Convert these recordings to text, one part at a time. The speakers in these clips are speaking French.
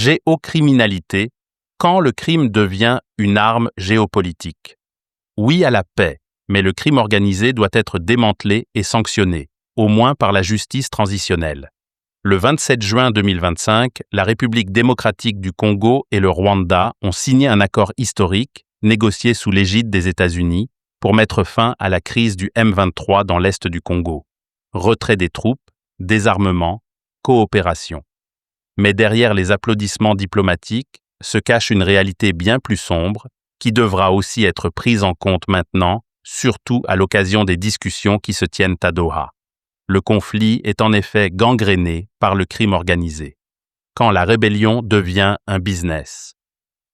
Géocriminalité, quand le crime devient une arme géopolitique. Oui à la paix, mais le crime organisé doit être démantelé et sanctionné, au moins par la justice transitionnelle. Le 27 juin 2025, la République démocratique du Congo et le Rwanda ont signé un accord historique, négocié sous l'égide des États-Unis, pour mettre fin à la crise du M23 dans l'est du Congo. Retrait des troupes, désarmement, coopération. Mais derrière les applaudissements diplomatiques se cache une réalité bien plus sombre, qui devra aussi être prise en compte maintenant, surtout à l'occasion des discussions qui se tiennent à Doha. Le conflit est en effet gangréné par le crime organisé, quand la rébellion devient un business.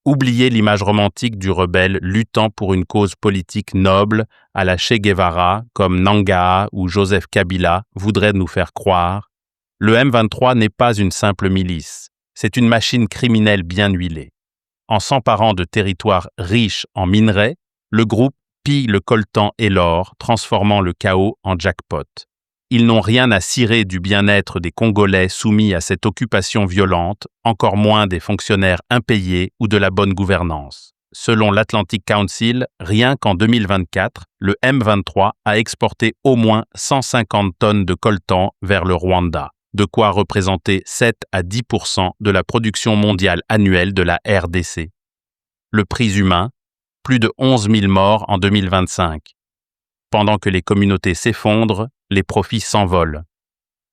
Oubliez l'image romantique du rebelle luttant pour une cause politique noble à la Che Guevara, comme Nangaa ou Joseph Kabila voudraient nous faire croire. Le M23 n'est pas une simple milice, c'est une machine criminelle bien huilée. En s'emparant de territoires riches en minerais, le groupe pille le coltan et l'or, transformant le chaos en jackpot. Ils n'ont rien à cirer du bien-être des Congolais soumis à cette occupation violente, encore moins des fonctionnaires impayés ou de la bonne gouvernance. Selon l'Atlantic Council, rien qu'en 2024, le M23 a exporté au moins 150 tonnes de coltan vers le Rwanda, de quoi représenter 7 à 10% de la production mondiale annuelle de la RDC. Le prix humain, plus de 11 000 morts en 2025. Pendant que les communautés s'effondrent, les profits s'envolent.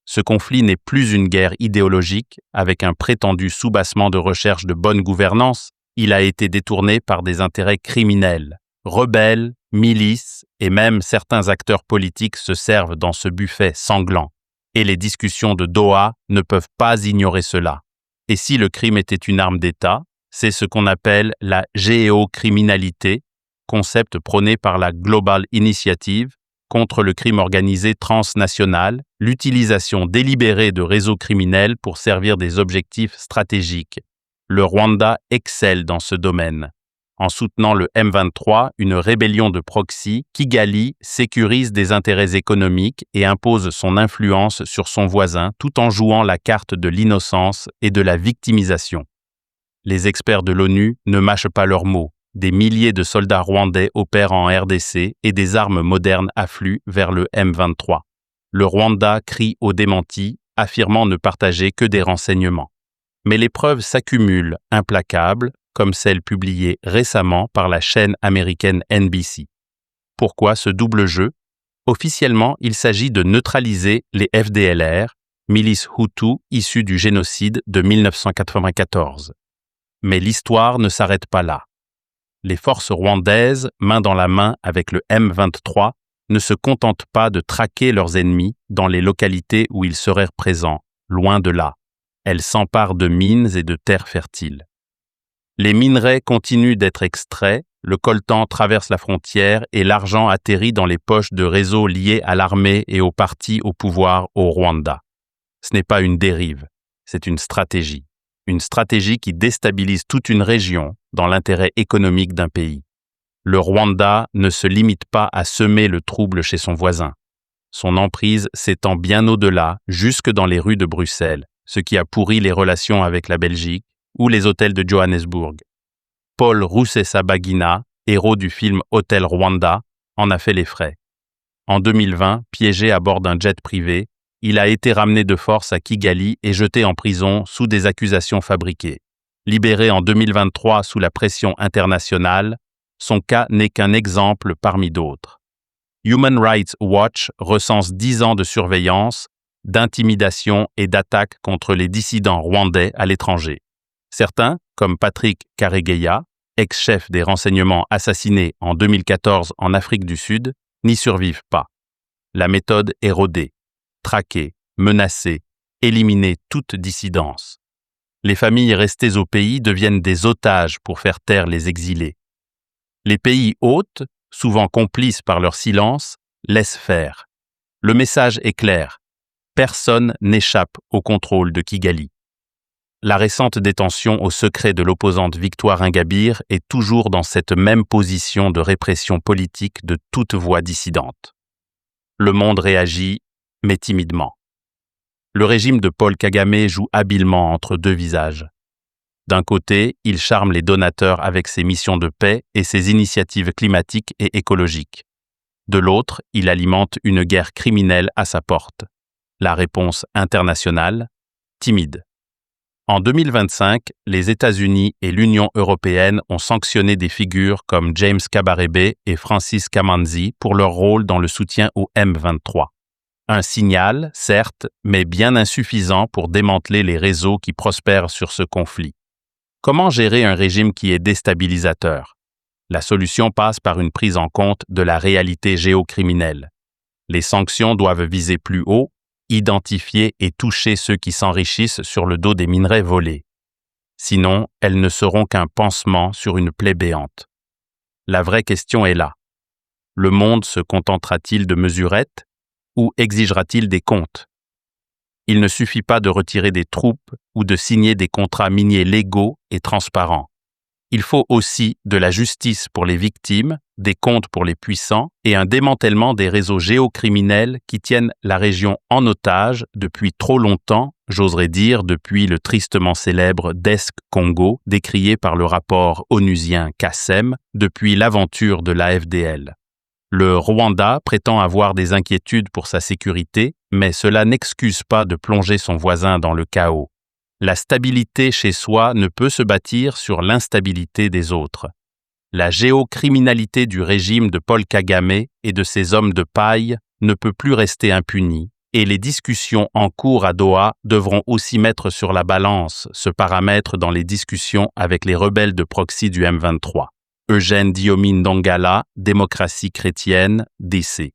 Ce conflit n'est plus une guerre idéologique avec un prétendu soubassement de recherche de bonne gouvernance, il a été détourné par des intérêts criminels. Rebelles, milices et même certains acteurs politiques se servent dans ce buffet sanglant. Et les discussions de Doha ne peuvent pas ignorer cela. Et si le crime était une arme d'État, c'est ce qu'on appelle la géocriminalité, concept prôné par la Global Initiative contre le crime organisé transnational, l'utilisation délibérée de réseaux criminels pour servir des objectifs stratégiques. Le Rwanda excelle dans ce domaine. En soutenant le M23, une rébellion de proxy, Kigali sécurise des intérêts économiques et impose son influence sur son voisin tout en jouant la carte de l'innocence et de la victimisation. Les experts de l'ONU ne mâchent pas leurs mots. Des milliers de soldats rwandais opèrent en RDC et des armes modernes affluent vers le M23. Le Rwanda crie au démenti, affirmant ne partager que des renseignements. Mais les preuves s'accumulent, implacables, comme celle publiée récemment par la chaîne américaine NBC. Pourquoi ce double jeu? Officiellement, il s'agit de neutraliser les FDLR, milices Hutus issues du génocide de 1994. Mais l'histoire ne s'arrête pas là. Les forces rwandaises, main dans la main avec le M23, ne se contentent pas de traquer leurs ennemis dans les localités où ils seraient présents, loin de là. Elles s'emparent de mines et de terres fertiles. Les minerais continuent d'être extraits, le coltan traverse la frontière et l'argent atterrit dans les poches de réseaux liés à l'armée et aux partis au pouvoir au Rwanda. Ce n'est pas une dérive, c'est une stratégie. Une stratégie qui déstabilise toute une région dans l'intérêt économique d'un pays. Le Rwanda ne se limite pas à semer le trouble chez son voisin. Son emprise s'étend bien au-delà, jusque dans les rues de Bruxelles, ce qui a pourri les relations avec la Belgique ou les hôtels de Johannesburg. Paul Rusesabagina, héros du film Hôtel Rwanda, en a fait les frais. En 2020, piégé à bord d'un jet privé, il a été ramené de force à Kigali et jeté en prison sous des accusations fabriquées. Libéré en 2023 sous la pression internationale, son cas n'est qu'un exemple parmi d'autres. Human Rights Watch recense 10 ans de surveillance, d'intimidation et d'attaques contre les dissidents rwandais à l'étranger. Certains, comme Patrick Karegeya, ex-chef des renseignements assassiné en 2014 en Afrique du Sud, n'y survivent pas. La méthode est rodée. Traquer, menacer, éliminer toute dissidence. Les familles restées au pays deviennent des otages pour faire taire les exilés. Les pays hôtes, souvent complices par leur silence, laissent faire. Le message est clair. Personne n'échappe au contrôle de Kigali. La récente détention au secret de l'opposante Victoire Ingabire est toujours dans cette même position de répression politique de toute voix dissidente. Le monde réagit, mais timidement. Le régime de Paul Kagame joue habilement entre deux visages. D'un côté, il charme les donateurs avec ses missions de paix et ses initiatives climatiques et écologiques. De l'autre, il alimente une guerre criminelle à sa porte. La réponse internationale, timide. En 2025, les États-Unis et l'Union européenne ont sanctionné des figures comme James Kabarebe et Francis Kamanzi pour leur rôle dans le soutien au M23. Un signal, certes, mais bien insuffisant pour démanteler les réseaux qui prospèrent sur ce conflit. Comment gérer un régime qui est déstabilisateur? La solution passe par une prise en compte de la réalité géocriminelle. Les sanctions doivent viser plus haut, identifier et toucher ceux qui s'enrichissent sur le dos des minerais volés. Sinon, elles ne seront qu'un pansement sur une plaie béante. La vraie question est là. Le monde se contentera-t-il de mesurettes ou exigera-t-il des comptes? Il ne suffit pas de retirer des troupes ou de signer des contrats miniers légaux et transparents. Il faut aussi de la justice pour les victimes, des comptes pour les puissants et un démantèlement des réseaux géocriminels qui tiennent la région en otage depuis trop longtemps, j'oserais dire depuis le tristement célèbre Desk Congo, décrié par le rapport onusien CASEM, depuis l'aventure de l'AFDL. Le Rwanda prétend avoir des inquiétudes pour sa sécurité, mais cela n'excuse pas de plonger son voisin dans le chaos. La stabilité chez soi ne peut se bâtir sur l'instabilité des autres. La géocriminalité du régime de Paul Kagame et de ses hommes de paille ne peut plus rester impunie, et les discussions en cours à Doha devront aussi mettre sur la balance ce paramètre dans les discussions avec les rebelles de proxy du M23. Eugène Diomine Dongala, Démocratie chrétienne, DC.